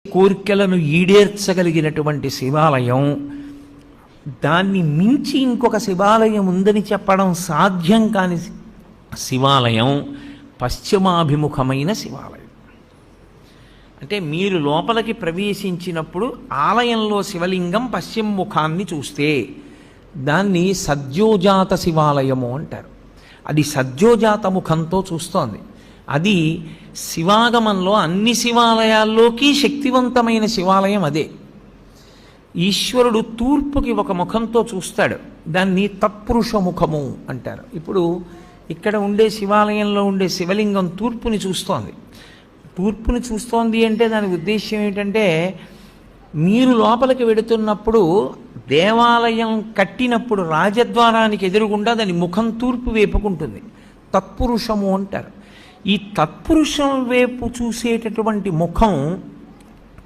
కోరికలను ఈడేర్చగలిగినటువంటి శివాలయం, దాన్ని మించి ఇంకొక శివాలయం ఉందని చెప్పడం సాధ్యం కాని శివాలయం పశ్చిమాభిముఖమైన శివాలయం. అంటే మీరు లోపలికి ప్రవేశించినప్పుడు ఆలయంలో శివలింగం పశ్చిమ ముఖాన్ని చూస్తే దాన్ని సద్యోజాత శివాలయము అంటారు. అది సద్యోజాత ముఖంతో చూస్తోంది. అది శివాగమంలో అన్ని శివాలయాల్లోకి శక్తివంతమైన శివాలయం అదే. ఈశ్వరుడు తూర్పుకి ఒక ముఖంతో చూస్తాడు, దాన్ని తత్పురుష ముఖము అంటారు. ఇప్పుడు ఇక్కడ ఉండే శివాలయంలో ఉండే శివలింగం తూర్పుని చూస్తోంది. తూర్పుని చూస్తోంది అంటే దాని ఉద్దేశ్యం ఏంటంటే, మీరు లోపలికి వెడుతున్నప్పుడు దేవాలయం కట్టినప్పుడు రాజద్వారానికి ఎదురుగుండా దాని ముఖం తూర్పు వైపుకుంటుంది. తత్పురుషము అంటారు. ఈ తత్పురుషం వైపు చూసేటటువంటి ముఖం